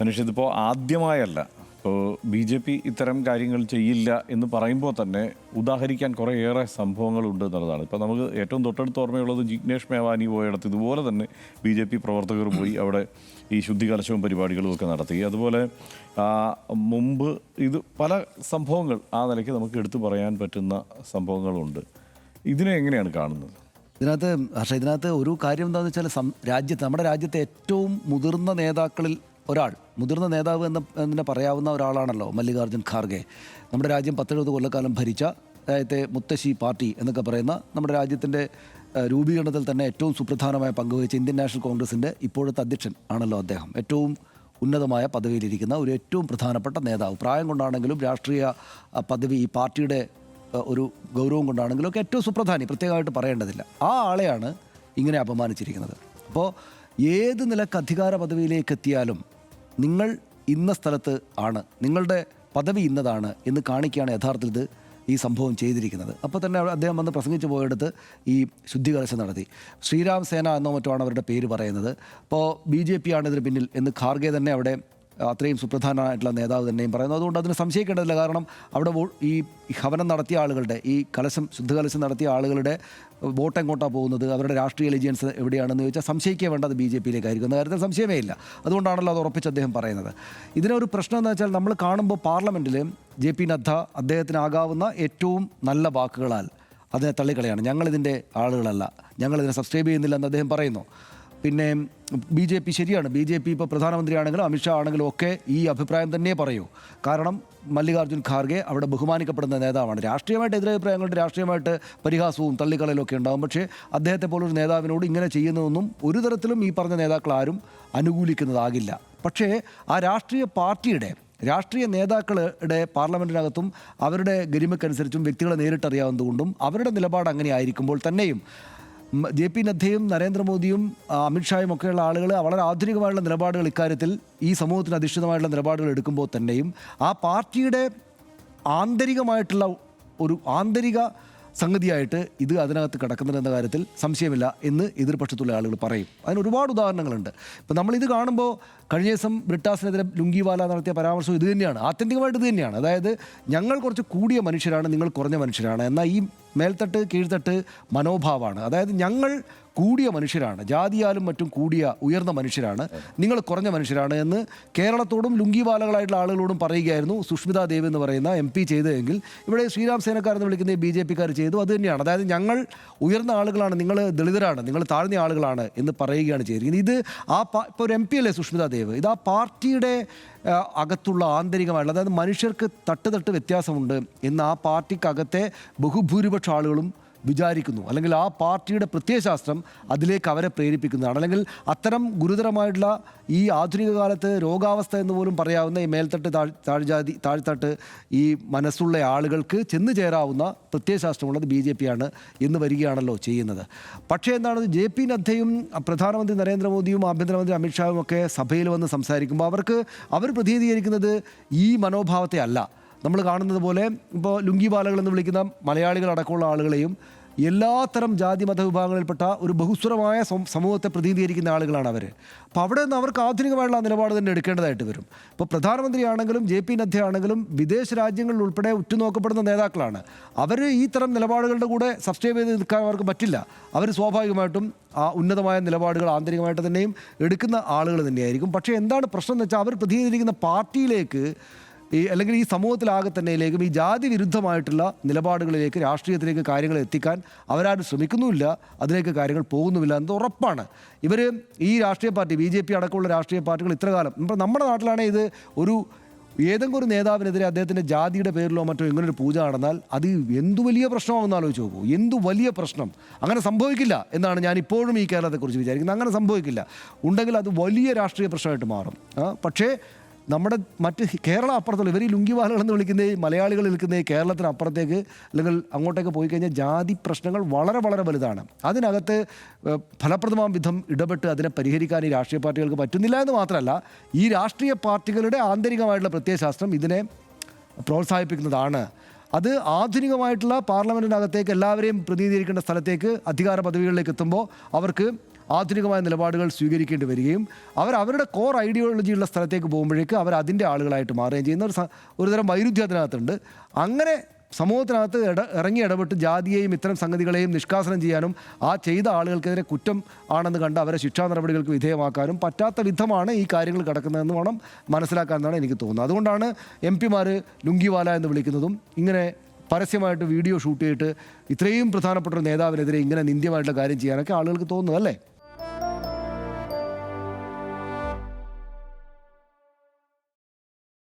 മനുഷ്യ ഇതിപ്പോൾ ആദ്യമായല്ല. ഇപ്പോൾ BJP ഇത്തരം കാര്യങ്ങൾ ചെയ്യില്ല എന്ന് പറയുമ്പോൾ തന്നെ ഉദാഹരിക്കാൻ കുറേയേറെ സംഭവങ്ങളുണ്ട് എന്നുള്ളതാണ്. ഇപ്പോൾ നമുക്ക് ഏറ്റവും തൊട്ടടുത്ത് ഓർമ്മയുള്ളത് ജിഗ്നേഷ് മേവാനി പോയിടത്ത് ഇതുപോലെ തന്നെ BJP പ്രവർത്തകർ പോയി അവിടെ ഈ ശുദ്ധികലശവും പരിപാടികളും ഒക്കെ നടത്തി. അതുപോലെ മുമ്പ് ഇത് പല സംഭവങ്ങൾ ആ നിലയ്ക്ക് നമുക്ക് എടുത്തു പറയാൻ പറ്റുന്ന സംഭവങ്ങളുണ്ട്. ഇതിനെ എങ്ങനെയാണ് കാണുന്നത്? ഇതിനകത്ത് ഒരു കാര്യം എന്താണെന്ന് വെച്ചാൽ നമ്മുടെ രാജ്യത്തെ ഏറ്റവും മുതിർന്ന നേതാക്കളിൽ ഒരാൾ, മുതിർന്ന നേതാവ് എന്ന് പറയാവുന്ന ഒരാളാണല്ലോ മല്ലികാർജ്ജുൻ ഖാർഗെ. നമ്മുടെ രാജ്യം 10-70 കൊല്ലക്കാലം ഭരിച്ച അതായത് മുത്തശ്ശി പാർട്ടി എന്നൊക്കെ പറയുന്ന നമ്മുടെ രാജ്യത്തിൻ്റെ രൂപീകരണത്തിൽ തന്നെ ഏറ്റവും സുപ്രധാനമായ പങ്കുവഹിച്ച ഇന്ത്യൻ നാഷണൽ കോൺഗ്രസിൻ്റെ ഇപ്പോഴത്തെ അധ്യക്ഷൻ ആണല്ലോ അദ്ദേഹം. ഏറ്റവും ഉന്നതമായ പദവിയിലിരിക്കുന്ന ഒരു ഏറ്റവും പ്രധാനപ്പെട്ട നേതാവ്. പ്രായം കൊണ്ടാണെങ്കിലും രാഷ്ട്രീയ പദവി, ഈ പാർട്ടിയുടെ ഒരു ഗൗരവം കൊണ്ടാണെങ്കിലും ഒക്കെ ഏറ്റവും സുപ്രധാനി, പ്രത്യേകമായിട്ട് പറയേണ്ടതില്ല. ആ ആളെയാണ് ഇങ്ങനെ അപമാനിച്ചിരിക്കുന്നത്. അപ്പോൾ ഏത് നിലക്ക് അധികാര പദവിയിലേക്ക് എത്തിയാലും നിങ്ങൾ ഇന്ന സ്ഥലത്ത് ആണ്, നിങ്ങളുടെ പദവി ഇന്നതാണ് എന്ന് കാണിക്കുകയാണ് യഥാർത്ഥത്തിൽ ഈ സംഭവം ചെയ്തിരിക്കുന്നത്. അപ്പോൾ തന്നെ അദ്ദേഹം വന്ന് പ്രസംഗിച്ച് പോയെടുത്ത് ഈ ശുദ്ധികലശം നടത്തി. ശ്രീരാം സേന എന്നോ മറ്റോ ആണ് അവരുടെ പേര് പറയുന്നത്. അപ്പോൾ BJP ആണ് ഇതിന് പിന്നിൽ എന്ന് ഖാർഗെ തന്നെ അവിടെ അത്രയും സുപ്രധാനമായിട്ടുള്ള നേതാവ് തന്നെയും പറയുന്നു. അതുകൊണ്ട് അതിന് സംശയിക്കേണ്ടതില്ല. കാരണം അവിടെ ഈ ഹവനം നടത്തിയ ആളുകളുടെ, ഈ ശുദ്ധകലശം നടത്തിയ ആളുകളുടെ വോട്ട് എങ്ങോട്ടാണ് പോകുന്നത്, അവരുടെ രാഷ്ട്രീയ എലിജിയൻസ് എവിടെയാണെന്ന് ചോദിച്ചാൽ സംശയിക്കേ വേണ്ടത് BJPയിലേക്കായിരിക്കും എന്ന കാര്യത്തിൽ സംശയമേ ഇല്ല. അതുകൊണ്ടാണല്ലോ അത് ഉറപ്പിച്ച് അദ്ദേഹം പറയുന്നത്. ഇതിനൊരു പ്രശ്നം എന്ന് വെച്ചാൽ നമ്മൾ കാണുമ്പോൾ പാർലമെൻറ്റിൽ JP നദ്ദ അദ്ദേഹത്തിനാകാവുന്ന ഏറ്റവും നല്ല വാക്കുകളാൽ അതിനെ തള്ളിക്കളയാണ്. ഞങ്ങളിതിൻ്റെ ആളുകളല്ല, ഞങ്ങളിതിനെ സബ്സ്ക്രൈബ് ചെയ്യുന്നില്ല എന്ന് അദ്ദേഹം പറയുന്നു. പിന്നെ BJP ശരിയാണ്, BJP ഇപ്പോൾ പ്രധാനമന്ത്രിയാണെങ്കിലും അമിത്ഷാ ആണെങ്കിലും ഒക്കെ ഈ അഭിപ്രായം തന്നെ പറയൂ. കാരണം മല്ലികാർജ്ജുൻ ഖാർഗെ അവിടെ ബഹുമാനിക്കപ്പെടുന്ന നേതാവാണ്. രാഷ്ട്രീയമായിട്ട് എതിരഭിപ്രായങ്ങളുടെ, രാഷ്ട്രീയമായിട്ട് പരിഹാസവും തള്ളിക്കളയിലൊക്കെ ഉണ്ടാകും. പക്ഷേ അദ്ദേഹത്തെ പോലൊരു നേതാവിനോട് ഇങ്ങനെ ചെയ്യുന്നതൊന്നും ഒരു തരത്തിലും ഈ പറഞ്ഞ നേതാക്കൾ ആരും അനുകൂലിക്കുന്നതാകില്ല. പക്ഷേ ആ രാഷ്ട്രീയ പാർട്ടിയുടെ, രാഷ്ട്രീയ നേതാക്കളുടെ പാർലമെൻറ്റിനകത്തും അവരുടെ ഗരിമയ്ക്കനുസരിച്ചും വ്യക്തികളെ നേരിട്ടറിയാവുന്നതുകൊണ്ടും അവരുടെ നിലപാട് അങ്ങനെ ആയിരിക്കുമ്പോൾ തന്നെയും JP നദ്ദയും നരേന്ദ്രമോദിയും അമിത്ഷായും ഒക്കെയുള്ള ആളുകൾ വളരെ ആധുനികമായുള്ള നിലപാടുകൾ ഇക്കാര്യത്തിൽ ഈ സമൂഹത്തിന് അധിഷ്ഠിതമായിട്ടുള്ള നിലപാടുകൾ എടുക്കുമ്പോൾ തന്നെയും ആ പാർട്ടിയുടെ ആന്തരികമായിട്ടുള്ള ഒരു ആന്തരിക സംഗതിയായിട്ട് ഇത് അതിനകത്ത് കിടക്കുന്നുണ്ടെന്ന കാര്യത്തിൽ സംശയമില്ല എന്ന് എതിർപക്ഷത്തുള്ള ആളുകൾ പറയും. അതിന് ഒരുപാട് ഉദാഹരണങ്ങളുണ്ട്. ഇപ്പം നമ്മളിത് കാണുമ്പോൾ കഴിഞ്ഞ ദിവസം ബ്രിട്ടാസിനെതിരെ ലുങ്കിവാല നടത്തിയ പരാമർശം ഇത് തന്നെയാണ്, ആത്യന്തികമായിട്ട് ഇത് തന്നെയാണ്. അതായത് ഞങ്ങൾ കുറച്ച് കൂടിയ മനുഷ്യരാണ്, നിങ്ങൾ കുറഞ്ഞ മനുഷ്യരാണ്. എന്നാൽ ഈ മേൽത്തട്ട് കീഴ്ത്തട്ട് മനോഭാവമാണ്. അതായത് ഞങ്ങൾ കൂടിയ മനുഷ്യരാണ്, ജാതിയാലും മറ്റും കൂടിയ ഉയർന്ന മനുഷ്യരാണ്, നിങ്ങൾ കുറഞ്ഞ മനുഷ്യരാണ് എന്ന് കേരളത്തോടും ലുങ്കിവാലകളായിട്ടുള്ള ആളുകളോടും പറയുകയായിരുന്നു സുഷ്മിതാ ദേവ് എന്ന് പറയുന്ന MP ചെയ്തതെങ്കിൽ ഇവിടെ ശ്രീരാം സേനക്കാരെന്ന് വിളിക്കുന്ന BJPക്കാർ ചെയ്തു അത് തന്നെയാണ്. അതായത് ഞങ്ങൾ ഉയർന്ന ആളുകളാണ്, നിങ്ങൾ ദളിതരാണ്, നിങ്ങൾ താഴ്ന്ന ആളുകളാണ് എന്ന് പറയുകയാണ് ചെയ്തിരിക്കുന്നത്. ഇത് ഇപ്പോൾ ഒരു MP അല്ലേ സുഷ്മിതാ ദേവ്, ഇത് ആ പാർട്ടിയുടെ അകത്തുള്ള ആന്തരികമായിട്ടുള്ള, അതായത് മനുഷ്യർക്ക് തട്ട് വ്യത്യാസമുണ്ട് എന്ന് ആ പാർട്ടിക്കകത്തെ ബഹുഭൂരിപക്ഷ ആളുകളും വിചാരിക്കുന്നു. അല്ലെങ്കിൽ ആ പാർട്ടിയുടെ പ്രത്യയശാസ്ത്രം അതിലേക്ക് അവരെ പ്രേരിപ്പിക്കുന്നതാണ്. അല്ലെങ്കിൽ അത്തരം ഗുരുതരമായിട്ടുള്ള ഈ ആധുനിക കാലത്ത് രോഗാവസ്ഥ എന്ന് പോലും പറയാവുന്ന ഈ മേൽത്തട്ട് താഴ്ത്തട്ട് ഈ മനസ്സുള്ള ആളുകൾക്ക് ചെന്ന് ചേരാവുന്ന പ്രത്യയശാസ്ത്രമുള്ളത് BJP ആണ് എന്ന് വരികയാണല്ലോ ചെയ്യുന്നത്. പക്ഷേ എന്താണ്, JP നദ്ദയും പ്രധാനമന്ത്രി നരേന്ദ്രമോദിയും ആഭ്യന്തരമന്ത്രി അമിത്ഷായും ഒക്കെ സഭയിൽ വന്ന് സംസാരിക്കുമ്പോൾ അവർ പ്രതിനിധീകരിക്കുന്നത് ഈ മനോഭാവത്തെ അല്ല. നമ്മൾ കാണുന്നത് പോലെ ഇപ്പോൾ ലുങ്കിവാലകൾ എന്ന് വിളിക്കുന്ന മലയാളികളടക്കമുള്ള ആളുകളെയും എല്ലാത്തരം ജാതി മത വിഭാഗങ്ങളിൽപ്പെട്ട ഒരു ബഹുസ്വരമായ സമൂഹത്തെ പ്രതിനിധീകരിക്കുന്ന ആളുകളാണ് അവർ. അപ്പോൾ അവിടെ നിന്ന് അവർക്ക് ആധുനികമായുള്ള നിലപാട് തന്നെ എടുക്കേണ്ടതായിട്ട് വരും. ഇപ്പോൾ പ്രധാനമന്ത്രിയാണെങ്കിലും JP നദ്ദ ആണെങ്കിലും വിദേശ രാജ്യങ്ങളിൽ ഉൾപ്പെടെ ഉറ്റുനോക്കപ്പെടുന്ന നേതാക്കളാണ്. അവർ ഈ തരം നിലപാടുകളുടെ കൂടെ സബ്സ്ക്രൈബ് ചെയ്ത് നിൽക്കാൻ അവർക്ക് പറ്റില്ല. അവർ സ്വാഭാവികമായിട്ടും ആ ഉന്നതമായ നിലപാടുകൾ ആന്തരികമായിട്ട് തന്നെയും എടുക്കുന്ന ആളുകൾ തന്നെയായിരിക്കും. പക്ഷേ എന്താണ് പ്രശ്നം എന്ന് വെച്ചാൽ അവർ പ്രതിനിധീകരിക്കുന്ന പാർട്ടിയിലേക്ക് അല്ലെങ്കിൽ ഈ സമൂഹത്തിലാകെ തന്നെയിലേക്കും ഈ ജാതി വിരുദ്ധമായിട്ടുള്ള നിലപാടുകളിലേക്ക്, രാഷ്ട്രീയത്തിലേക്ക് കാര്യങ്ങൾ എത്തിക്കാൻ അവരാരും ശ്രമിക്കുന്നുമില്ല, അതിലേക്ക് കാര്യങ്ങൾ പോകുന്നുമില്ല എന്നത് ഉറപ്പാണ്. ഇവർ ഈ രാഷ്ട്രീയ പാർട്ടി BJP അടക്കമുള്ള രാഷ്ട്രീയ പാർട്ടികൾ ഇത്രകാലം, ഇപ്പോൾ നമ്മുടെ നാട്ടിലാണെങ്കിൽ ഇത് ഏതെങ്കിലും ഒരു നേതാവിനെതിരെ അദ്ദേഹത്തിൻ്റെ ജാതിയുടെ പേരിലോ മറ്റോ ഇങ്ങനൊരു പൂജ നടന്നാൽ അത് എന്തു വലിയ പ്രശ്നമാണെന്ന് ആലോചിച്ച് നോക്കൂ. എന്തു വലിയ പ്രശ്നം. അങ്ങനെ സംഭവിക്കില്ല എന്നാണ് ഞാൻ ഇപ്പോഴും ഈ കേരളത്തെക്കുറിച്ച് വിചാരിക്കുന്നത്. അങ്ങനെ സംഭവിക്കില്ല. ഉണ്ടെങ്കിൽ അത് വലിയ രാഷ്ട്രീയ പ്രശ്നമായിട്ട് മാറും. പക്ഷേ നമ്മുടെ മറ്റ് കേരളം അപ്പുറത്തുള്ള ഇവർ ഈ ലുങ്കിവാലകൾ എന്ന് വിളിക്കുന്ന ഈ മലയാളികൾ നിൽക്കുന്ന ഈ കേരളത്തിന് അപ്പുറത്തേക്ക് അല്ലെങ്കിൽ അങ്ങോട്ടേക്ക് പോയി കഴിഞ്ഞാൽ ജാതി പ്രശ്നങ്ങൾ വളരെ വളരെ വലുതാണ്. അതിനകത്ത് ഫലപ്രദമാം വിധം ഇടപെട്ട് അതിനെ പരിഹരിക്കാൻ ഈ രാഷ്ട്രീയ പാർട്ടികൾക്ക് പറ്റുന്നില്ല എന്ന് മാത്രമല്ല, ഈ രാഷ്ട്രീയ പാർട്ടികളുടെ ആന്തരികമായിട്ടുള്ള പ്രത്യയശാസ്ത്രം ഇതിനെ പ്രോത്സാഹിപ്പിക്കുന്നതാണ്. അത് ആധുനികമായിട്ടുള്ള പാർലമെൻറ്റിനകത്തേക്ക് എല്ലാവരെയും പ്രതിനിധീകരിക്കേണ്ട സ്ഥലത്തേക്ക് അധികാര പദവികളിലേക്ക് എത്തുമ്പോൾ അവർക്ക് ആധുനികമായ നിലപാടുകൾ സ്വീകരിക്കേണ്ടി വരികയും അവരുടെ കോർ ഐഡിയോളജിയുള്ള സ്ഥലത്തേക്ക് പോകുമ്പോഴേക്ക് അവർ അതിൻ്റെ ആളുകളായിട്ട് മാറുകയും ചെയ്യുന്ന ഒരുതരം വൈരുദ്ധ്യം അതിനകത്തുണ്ട്. അങ്ങനെ സമൂഹത്തിനകത്ത് ഇറങ്ങി ഇടപെട്ട് ജാതിയെയും ഇത്തരം സംഗതികളെയും നിഷ്കാസനം ചെയ്യാനും ആ ചെയ്ത ആളുകൾക്കെതിരെ കുറ്റം ആണെന്ന് കണ്ട് അവരെ ശിക്ഷാ നടപടികൾക്ക് വിധേയമാക്കാനും പറ്റാത്ത വിധമാണ് ഈ കാര്യങ്ങൾ കിടക്കുന്നതെന്ന് വേണം മനസ്സിലാക്കാമെന്നാണ് എനിക്ക് തോന്നുന്നത്. അതുകൊണ്ടാണ് MP-മാർ ലുങ്കിവാല എന്ന് വിളിക്കുന്നതും ഇങ്ങനെ പരസ്യമായിട്ട് വീഡിയോ ഷൂട്ട് ചെയ്തിട്ട് ഇത്രയും പ്രധാനപ്പെട്ട ഒരു നേതാവിനെതിരെ ഇങ്ങനെ നിന്ദ്യമായിട്ടുള്ള കാര്യം ചെയ്യാനൊക്കെ ആളുകൾക്ക് തോന്നുന്നത്, അല്ലേ?